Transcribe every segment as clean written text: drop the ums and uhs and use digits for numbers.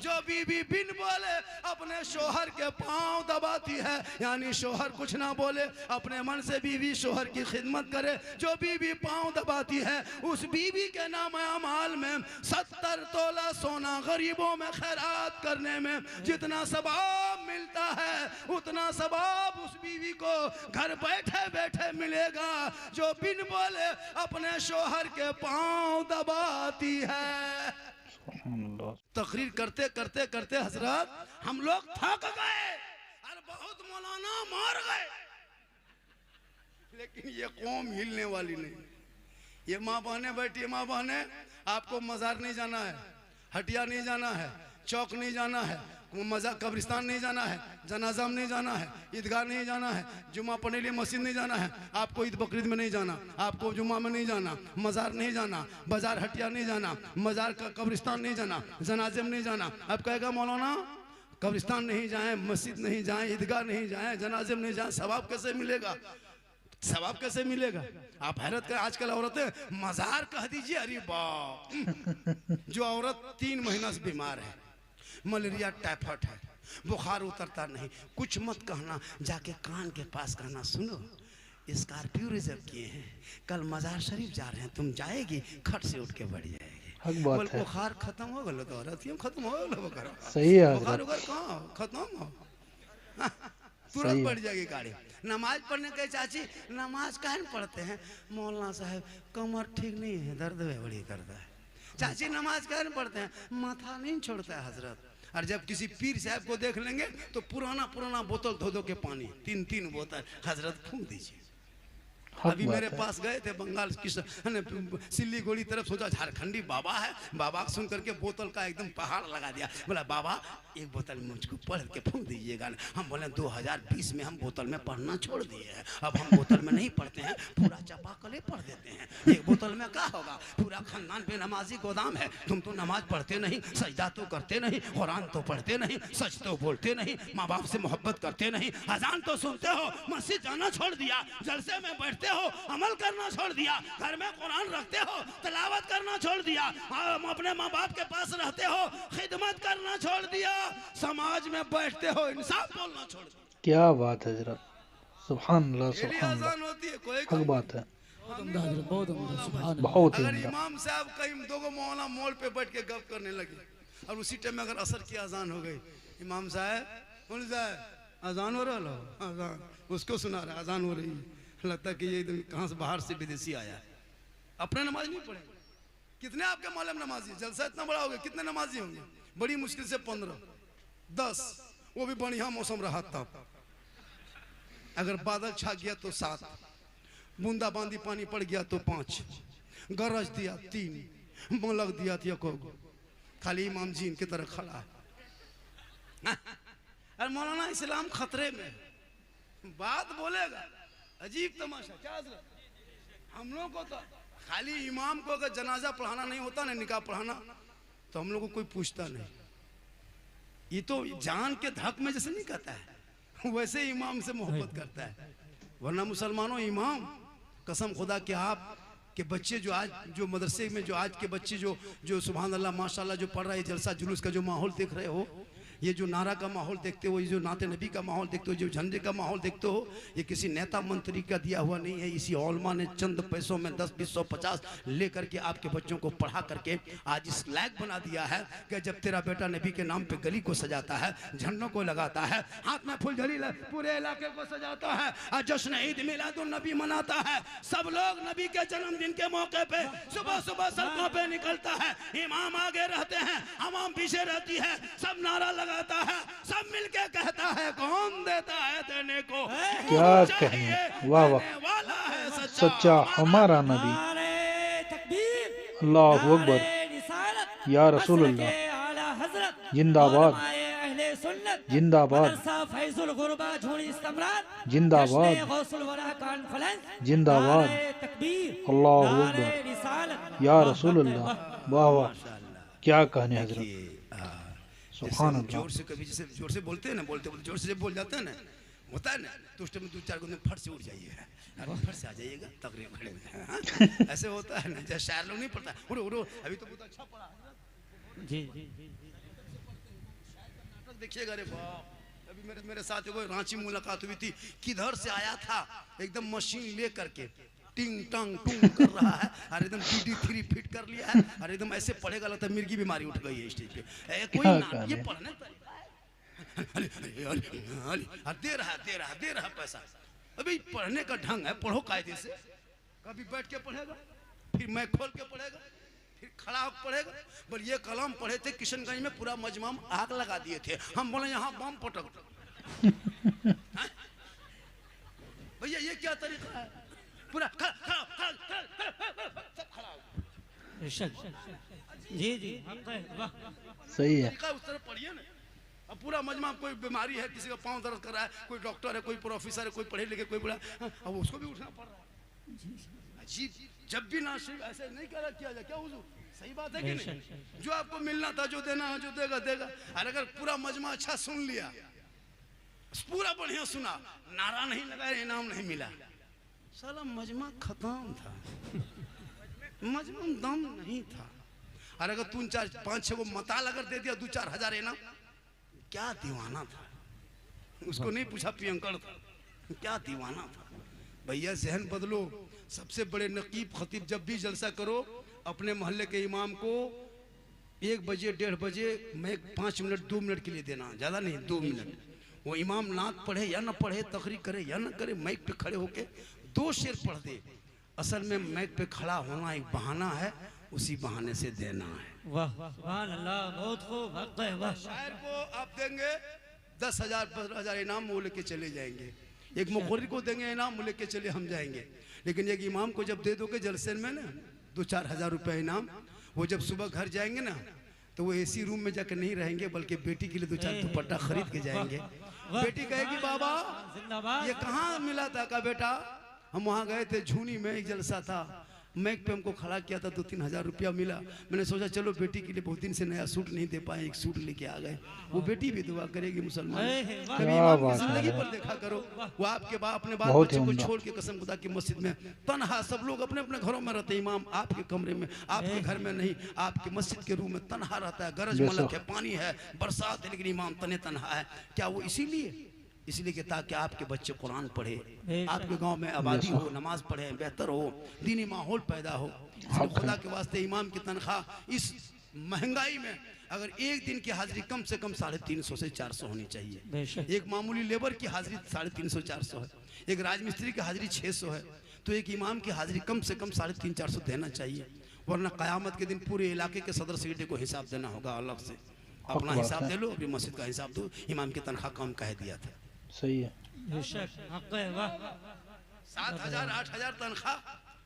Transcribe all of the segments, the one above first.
जो बीवी बिन बोले अपने शोहर के पांव दबाती है, यानी शोहर कुछ ना बोले अपने मन से बीवी शोहर की खिदमत करे, जो बीवी पांव दबाती है उस बीवी के नाम अमाल में 70 तोला सोना गरीबों में खैरात करने में जितना सवाब मिलता है उतना सवाब उस बीवी को घर बैठे बैठे मिलेगा जो बिन बोले अपने शोहर के पांव दबाती है। तकरीर करते करते करते हजरत हम लोग थक गए और बहुत मौलाना मार गए, लेकिन ये कौम हिलने वाली नहीं। ये माँ बहने बैठी, माँ बहने आपको मजार नहीं जाना है, हटिया नहीं जाना है, चौक नहीं जाना है, मजा कब्रिस्तान नहीं जाना है, जनाजा में नहीं जाना है, ईदगाह नहीं जाना है, जुमा पढ़ने लिए मस्जिद नहीं जाना है, आपको ईद बकरीद में नहीं जाना, आपको जुमा में नहीं जाना, मजार नहीं जाना, बाजार हटिया नहीं जाना, मजार का कब्रिस्तान नहीं जाना, जनाजे में नहीं जाना। अब कहेगा मौलाना कब्रिस्तान नहीं जाएं, मस्जिद नहीं जाएं, ईदगाह नहीं जाएं, जनाजे में नहीं जाएं, सवाब कैसे मिलेगा? सवाब कैसे मिलेगा? आप हैरत कर, आजकल औरतें मजार कह दीजिए, अरे बाप, जो औरत 3 महीना से बीमार है, मलेरिया टाइफाइड है, बुखार उतरता नहीं, कुछ मत कहना, जाके कान के पास कहना सुनो स्कॉर्पियो रिजर्व किए हैं, कल मजार शरीफ जा रहे हैं, तुम जाएगी, खट से उठ के बढ़ जाएगी। बोल बुखार खत्म हो गया तो औरत खत्म हो गया, बुखार सही है, बुखार कहाँ खत्म हो, तुरंत बढ़ जाएगी गाड़ी। नमाज पढ़ने के चाची नमाज काहे पढ़ते हैं? मौलाना साहब कमर ठीक नहीं है, दर्द है बड़ी करता है। चाची नमाज काहे पढ़ते हैं? माथा नहीं छोड़ता है हजरत। और जब किसी पीर साहब को देख लेंगे तो पुराना पुराना बोतल धो धो के पानी 3-3 बोतल हजरत फूंक दीजिए। अभी मेरे पास गए थे बंगाल की सिल्लीगुड़ी तरफ, सोचा झारखंडी बाबा है, बाबा सुन करके बोतल का एकदम पहाड़ लगा दिया। बोला बाबा एक बोतल मुझको पढ़ के फूंक दीजिएगा। हम बोले 2020 में हम बोतल में पढ़ना छोड़ दिए हैं, अब हम बोतल में नहीं पढ़ते हैं, पूरा चापाकले पढ़ देते हैं। एक बोतल में क्या होगा, पूरा खानदान पे नमाजी गोदाम है। तुम तो नमाज पढ़ते नहीं, सजदा तो करते नहीं, कुरान तो पढ़ते नहीं, सच तो बोलते नहीं, माँ बाप से मोहब्बत करते नहीं, अजान तो सुनते हो, मस्जिद जाना छोड़ दिया, जलसे में बैठते हो, अमल करना छोड़ दिया, घर में कुरान रखते हो, तिलावत करना छोड़ दिया, अपने माँ बाप के पास रहते हो, खिदमत करना छोड़ दिया, समाज में बैठते हो, इंसाफ बोलना छोड़ दिया। क्या बात है जरा, सुभान अल्लाह सुभान अल्लाह, हक बात है, बहुत ही। अगर इमाम साहब कहीं 2 मौलाना मोड़ पे बैठ के गप करने लगे और उसी टाइम में अगर असर की अजान हो गई, इमाम साहब कौन साहब अजान हो रहा है, अजान उसको सुना रहा, अजान हो रही है, लगता है कि ये एकदम कहाँ से बाहर से विदेशी आया है। अपने नमाज नहीं पढ़े। कितने आपके मालूम नमाजी? जलसा इतना बड़ा हो गया, कितने नमाजी होंगे? बड़ी मुश्किल से 15-10, वो भी बढ़िया मौसम रहा तब। अगर बादल छा गया तो 7, बूंदा बांदी पानी पड़ गया तो 5, गरज दिया 3, मलक दिया तो 1, खाली इमाम जी इनके तरह खड़ा है। अरे मौलाना इस्लाम खतरे में, बात बोलेगा, अजीब तमाशा। क्या हम लोग को तो खाली इमाम को अगर जनाजा पढ़ाना नहीं होता ना, निकाह पढ़ाना, तो हम लोग को कोई पूछता नहीं। ये तो जान के धक में जैसे नहीं कहता है, वैसे इमाम से मोहब्बत करता है। वरना मुसलमानों इमाम कसम खुदा के आप के बच्चे जो मदरसे में जो आज के बच्चे जो सुभान अल्लाह माशाल्लाह जो पढ़ रहे हैं, जलसा जुलूस का जो माहौल देख रहे हो, ये जो नारा का माहौल देखते हो, ये जो नाते नबी का माहौल देखते हो, जो झंडे का माहौल देखते हो, ये किसी नेता मंत्री का दिया हुआ नहीं है। इसी औलमा ने चंद पैसों में 10, 20, 100, 50 लेकर के आपके बच्चों को पढ़ा करके आज इस लायक बना दिया है कि जब तेरा बेटा नबी के नाम पे गली को सजाता है, झंडों को लगाता है, हाथ में फुलझड़ी पूरे इलाके को सजाता है और जश्न ईद मिलादुन नबी मनाता है, सब लोग नबी के जन्मदिन के मौके पे सुबह सुबह सड़कों पे निकलता है, इमाम आगे रहते हैं, आवाम पीछे रहती है, सब नारा लगाता है, सब मिलके कहता है कौन देता है देने को, क्या कहें, वाह वाह, सच्चा हमारा नबी, अल्लाह अकबर, या रसूल अल्लाह, जिंदाबाद जिंदाबाद जिंदाबाद जिंदाबाद, अल्लाह अकबर, या रसूल अल्लाह, वाह वाह, क्या कहने हजरत, सुभान अल्लाह। जोर से कभी जैसे जोर से बोलते हैं ना, बोलते बोलते जोर से बोल जाते हैं ना, होता है ना, तो उस टाइम में 2-4 गुना फट से उड़ जाइए, फट से आ जाइएगा तकरीर खड़े में, ऐसे होता है ना। जैसे शायर लोग नहीं पढ़ता, उड़ो उड़ो, अभी तो बहुत अच्छा पढ़ा जी जी जी। देखिएगा, अरे बाप, अभी मेरे साथ एगो रांची मुलाकात हुई थी, किधर से आया था एकदम मशीन ले करके टिंग टंग टूंग कर रहा है, और एकदम DD3 फिट कर लिया है, और एकदम ऐसे पढ़ेगा लगता है मिर्गी बीमारी उठ गई है स्टेज पे। कोई ना ये पढ़ने दे रहा पैसा। अभी पढ़ने का ढंग है, पढ़ो कायदे से। कभी बैठ के पढ़ेगा, फिर मैं खोल के पढ़ेगा, फिर खड़ा होकर पढ़ेगा। बोल ये कलम पढ़े थे किशनगंज में, पूरा मजमा में आग लगा दिए थे, हम बोले यहाँ बम पटक। भैया ये क्या तरीका है? पूरा जी जी सही है। उस तरह पढ़िए ना। अब पूरा मजमा कोई बीमारी है, किसी का पाँव दर्द कर रहा है, कोई डॉक्टर है, कोई प्रोफेसर है, कोई पढ़े लिखे, कोई बड़ा, अब उसको भी उठना पड़ रहा है। अजीब, जब भी ना ऐसे नहीं किया जाए क्या हुजूर? सही बात है कि नहीं? जो आपको मिलना था, जो देना है, जो देगा देगा। और अगर पूरा मजमा अच्छा सुन लिया, पूरा बढ़िया सुना, नारा नहीं लगाया, इनाम नहीं मिला, साला मजमा खत्म था, मजमा दम नहीं था। और अगर 3-4-5-6 को मताल अगर दे दिया 2-4 हजार इनाम, क्या दीवाना था, उसको नहीं पूछा पियंकड़ था, क्या दीवाना था। भैया जहन बदलो। सबसे बड़े नकीब खतीब जब भी जलसा करो, अपने मोहल्ले के इमाम को 1 बजे 1:30 बजे मैं 5 मिनट 2 मिनट के लिए देना, ज़्यादा नहीं 2 मिनट। वो इमाम नात पढ़े या ना पढ़े, तकरीर करे या ना करे, माइक पे खड़े होके 2 शेर पढ़ दे। असल में माइक पे खड़ा होना एक बहाना है, उसी बहाने से देना है। वाह सुभान अल्लाह, बहुत खूब। वाह, शायर को आप देंगे 10,000 15,000 इनाम, वो लेके चले जाएंगे। एक मुखर्री को देंगे इनाम, वो लेके चले हम जाएंगे। लेकिन एक इमाम को जब दे दोगे जलसे में ना 2-4 हजार रुपये इनाम, वो जब सुबह घर जाएंगे ना, तो वो AC रूम में जाकर नहीं रहेंगे, बल्कि बेटी के लिए 2-4 दुपट्टा खरीद के जाएंगे। बेटी कहेगी बाबा ये कहाँ मिला था? का बेटा हम वहाँ गए थे, झूनी में एक जलसा था, मैक पे हमको खड़ा किया था, 2-3 हजार रुपया मिला। मैंने सोचा चलो बेटी के लिए बहुत दिन से नया सूट नहीं दे पाए, एक सूट लेके आ गए। वो बेटी भी दुआ करेगी मुसलमान। कभी इमाम की जिंदगी पर देखा करो, वो आपके बाप अपने बाल बच्चे को छोड़ के कसम खुदा की मस्जिद में तन्हा, सब लोग अपने अपने घरों में रहते, इमाम आपके कमरे में, आपके घर में नहीं, आपके मस्जिद के रूम में तन्हा रहता है। गरज मलक है, पानी है, बरसात है, लेकिन इमाम तने तन्हा है। क्या वो इसलिए कि ताकि आपके बच्चे कुरान पढ़े, आपके गांव में आबादी हो, नमाज पढ़े, बेहतर हो, दीनी माहौल पैदा हो। खुदा के वास्ते इमाम की तनख्वाह इस महंगाई में अगर एक दिन की हाजिरी कम से कम 350 से 400 होनी चाहिए। एक मामूली लेबर की हाजिरी 350-400 है, एक राजमिस्त्री की हाजिरी 600 है, तो एक इमाम की हाजिरी कम से कम 350-400 देना चाहिए। वरना क़यामत के दिन पूरे इलाके के सदर सेक्रेटरी को हिसाब देना होगा अलग से। अपना हिसाब दे लो, अपनी मस्जिद का हिसाब दो, इमाम की तनख्वाह कम कह दिया था। सही है। 7,000-8,000 तनख्वाह।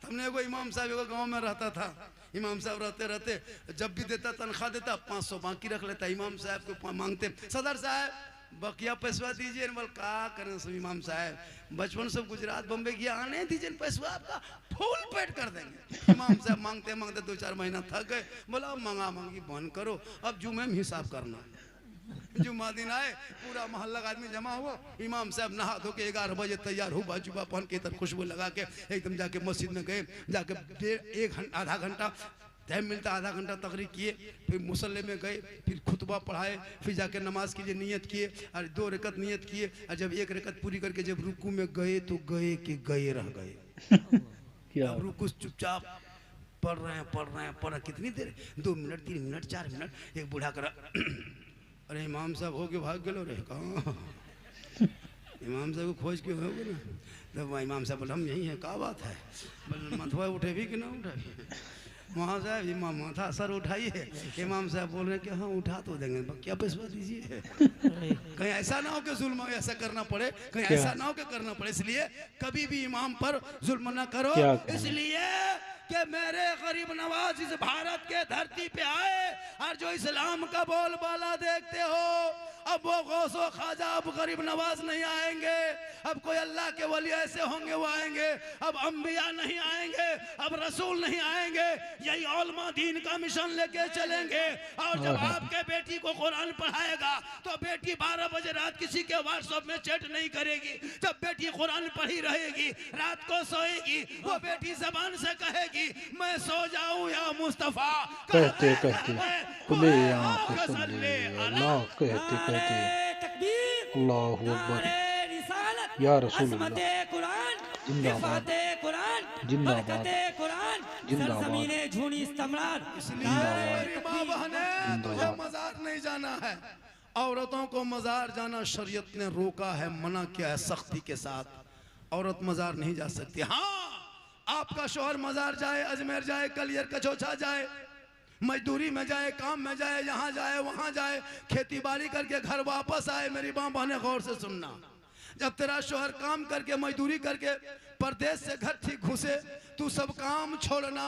हमने एगो इमाम साहब एगो गांव में रहता था, इमाम साहब रहते रहते जब भी देता तनख्वाह देता 500 बाकी रख लेता। इमाम साहब को मांगते सदर साहब बकिया पैसवा दीजिए, बोल का करें सब इमाम साहब, बचपन से गुजरात बम्बे गया, आने दीजिए पैसवा आपका फुल पेट कर देंगे। इमाम साहब मांगते मांगते 2-4 महीना थक गए, बोला मांगा मांगी बंद करो, अब जुमे में हिसाब करना। जुम्मा दिन आए, पूरा मोहल्ला आदमी जमा हुआ, इमाम साहब नहा धो के 11 बजे तैयार हो, बाजुबा पहन के इधर खुशबू लगा के एकदम जाके मस्जिद में गए। जाके आधा घंटा टाइम मिलता, आधा घंटा तकरीर किए, फिर मुसल्ले में गए, फिर खुतबा पढ़ाए, फिर जाके नमाज की नियत किए, और 2 रकत नियत किए। और जब 1 रकत पूरी करके जब रुकू में गए तो गए रह गए। क्या रुकू चुपचाप पढ़ रहे हैं कितनी देर, 2 मिनट 3 मिनट 4 मिनट। एक बूढ़ा करा, अरे इमाम साहब हो के भाग गए रे, कहाँ इमाम साहब को खोज के हो गए ना। तब इमाम साहब बोले हम यही हैं, क्या बात है? बोले मथुआ उठे भी कि ना उठे? वहाँ साहब इमाम माथा सर उठाइए। इमाम साहब बोल रहे कि हाँ उठा तो देंगे, क्या पैसा दीजिए। कहीं ऐसा ना हो कि जुल्म ऐसा करना पड़े, कहीं ऐसा ना हो कि करना पड़े, इसलिए कभी भी इमाम पर जुल्म ना करो। इसलिए कि मेरे गरीब नवाज इस भारत के धरती पे आए और जो इस्लाम का बोलबाला देखते हो, अब वो गौसो ख्वाजा अब गरीब नवाज नहीं आएंगे, अब कोई अल्लाह के वली ऐसे होंगे वो आएंगे, अब अंबिया नहीं आएंगे, अब रसूल नहीं आएंगे, यही उलमा दीन का मिशन लेके चलेंगे। और जब आपके बेटी को कुरान पढ़ाएगा तो बेटी 12 बजे रात किसी के व्हाट्सएप में चैट नहीं करेगी। जब बेटी कुरान पढ़ी रहेगी, रात को सोएगी, वो बेटी जबान से कहेगी मैं सो जाऊं या मुस्तफा, कहते कहते खुले आंखें सल्ले अल्लाह कहते कहते अल्लाहु अकबर या रसूल अल्लाह जिंदाबाद जिंदाबाद जिंदाबाद झूनी इस्तेमाल। मेरी माँ बहने, तुझे मजार नहीं जाना है। औरतों को मजार जाना शरीयत ने रोका है, मना किया है सख्ती के साथ। औरत मजार नहीं जा सकती। हाँ, आपका शोहर मजार जाए, अजमेर जाए, कलियर कचौचा जाए, मजदूरी में जाए, काम में जाए, यहाँ जाए वहाँ जाए, खेती बाड़ी करके घर वापस आए। मेरी माँ बहने गौर से सुनना, जब तेरा शोहर काम करके मजदूरी करके परदेश से घर ठीक घुसे, तू सब काम छोड़ना,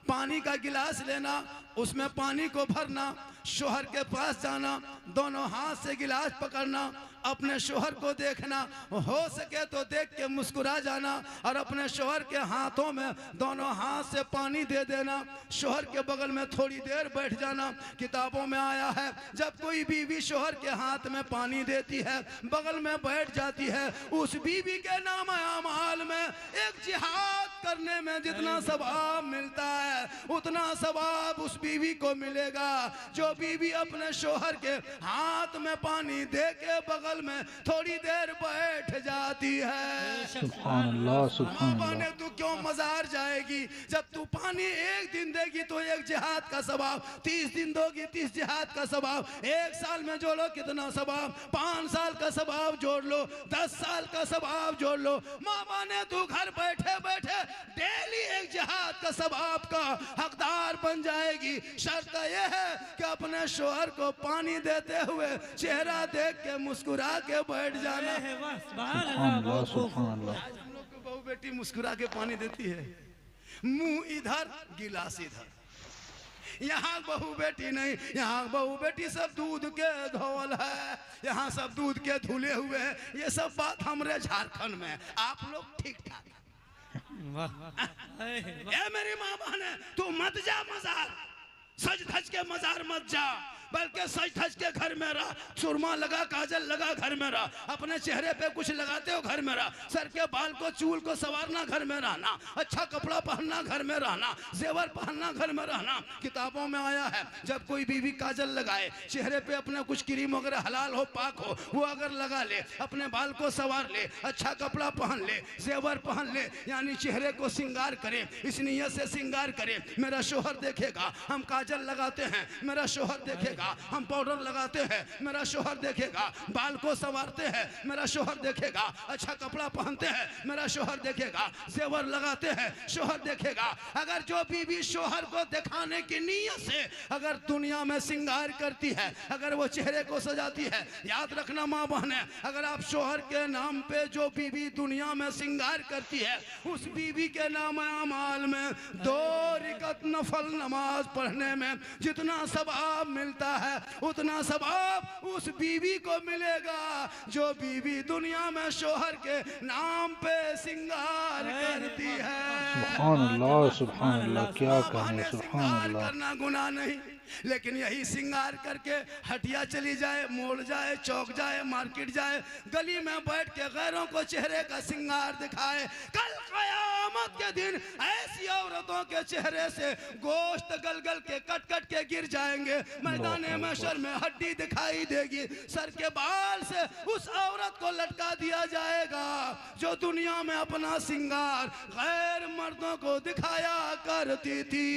पानी का गिलास लेना, उसमें पानी को भरना, शोहर के पास जाना, दोनों हाथ से गिलास पकड़ना, अपने शोहर को देखना, हो सके तो देख के मुस्कुरा जाना और अपने शोहर के हाथों में दोनों हाथ से पानी दे देना, शोहर के बगल में थोड़ी देर बैठ जाना। किताबों में आया है जब कोई बीवी शोहर के हाथ में पानी देती है, बगल में बैठ जाती है, उस बीवी के नाम अमाल में एक जिहाद करने में जितना सवाब मिलता है उतना सवाब उस बीवी को मिलेगा जो बीवी अपने शोहर के हाथ में पानी दे के बगल में थोड़ी देर बैठ जाती है। सुभान अल्लाह सुभान अल्लाह। तू क्यों मजार जाएगी? जब तू पानी एक दिन देगी तो एक जिहाद का सवाब, 30 दिन दोगी 30 जिहाद का सवाब, एक साल में जोड़ो कितना सवाब, 5 साल का सवाब जोड़ लो, 10 साल का सवाब जोड़ लो। माँ माने तू घर बैठे बैठे डेली एक जिहाद का सवाब का हकदार बन जाएगी। शर्त यह है कि अपने शोहर को पानी देते हुए चेहरा देख के मुस्कुरा के बैठ जाना। सुभान अल्लाह सुभान अल्लाह। हम लोग को बहू बेटी मुस्कुरा के पानी देती है, मुंह इधर गिलास इधर। यहाँ बहू बेटी नहीं, यहाँ बहू बेटी सब दूध के धोल है, यहाँ सब दूध के धुले हुए हैं। ये सब बात हमारे झारखंड में, आप लोग ठीक ठाक। मेरी माँ बहने, तू मत जा मजार, सज धज के मजार मत जा, बल्कि सज धज के घर में रह। सुरमा लगा, काजल लगा, घर में रह। अपने चेहरे पे कुछ लगाते हो, घर में रह। सर के बाल को चूल को संवारना, घर में रहना। अच्छा कपड़ा पहनना, घर में रहना। जेवर पहनना, घर में रहना। किताबों में आया है जब कोई बीवी काजल लगाए, चेहरे पे अपने कुछ क्रीम वगैरह हलाल हो पाक हो वो अगर लगा ले, अपने बाल को संवार ले, अच्छा कपड़ा पहन ले, जेवर पहन ले, यानी चेहरे को श्रृंगार करे, इस नियत से श्रृंगार करे मेरा शोहर देखेगा। हम काजल लगाते हैं, मेरा शोहर देखेगा। हम पाउडर लगाते हैं, मेरा शोहर देखेगा। बाल को संवारते हैं, मेरा शोहर देखेगा। अच्छा कपड़ा पहनते हैं, मेरा शोहर देखेगा। जेवर लगाते हैं, शोहर देखेगा। अगर जो बीवी शोहर को दिखाने की नीयत से अगर दुनिया में श्रृंगार करती है, अगर वो चेहरे को सजाती है, याद रखना माँ बहने, अगर आप शोहर के नाम पे जो बीवी दुनिया में श्रृंगार करती है, उस बीवी के नाम अमाल में 2 रकात नफल नमाज पढ़ने में जितना सवाब मिलता है उतना सवाब उस बीवी को मिलेगा जो बीवी दुनिया में शोहर के नाम पे श्रृंगार करती है। सुभान अल्लाह सुभान अल्लाह। क्या कहें, सुभान अल्लाह। करना गुनाह नहीं, लेकिन यही श्रृंगार करके हटिया चली जाए, मोड़ जाए, चौक जाए, मार्केट जाए, गली में बैठ के गैरों को चेहरे का श्रृंगार दिखाए, कल कयामत के दिन ऐसी औरतों के चेहरे से गोश्त गल गल के कट कट के गिर जाएंगे। मैदाने महशर में हड्डी दिखाई देगी, सर के बाल से उस औरत को लटका दिया जाएगा जो दुनिया में अपना श्रृंगार गैर मर्दों को दिखाया करती थी।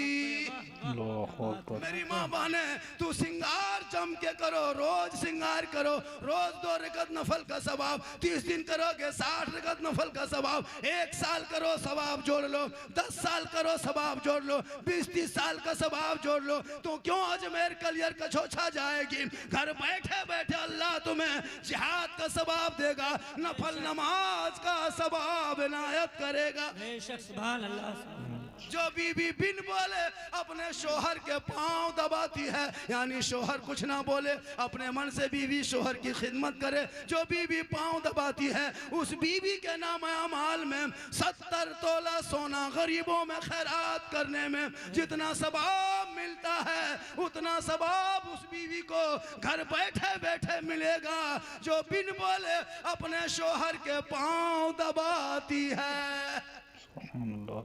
मेरी माँ बहने, तू श्रृंगार जम के करो, रोज श्रृंगार करो, रोज 2 रकात नफल का सवाब, 30 दिन करोगे 60 रकात नफल का सवाब, 1 साल करो सवाब जोड़ लो, 10 साल करो सवाब जोड़ लो, 20-30 साल का सवाब जोड़ लो। तो क्यों अजमेर कलियर कछोछा जाएगी? घर बैठे बैठे अल्लाह तुम्हें जिहाद का सवाब देगा, नफल नमाज का सवाब इनायत करेगा। सुभान अल्लाह। जो बीवी बिन बोले अपने शोहर के पांव दबा दबाती है, यानी शोहर कुछ ना बोले, अपने मन से बीवी शोहर की खिदमत करे। जो बीवी पाँव दबाती है उस बीवी के नाम अमाल में 70 तोला सोना गरीबों में खैरात करने में जितना सवाब मिलता है उतना सवाब उस बीवी को घर बैठे बैठे मिलेगा जो बिन बोले अपने शोहर के पाँव दबाती है। सुभान अल्लाह।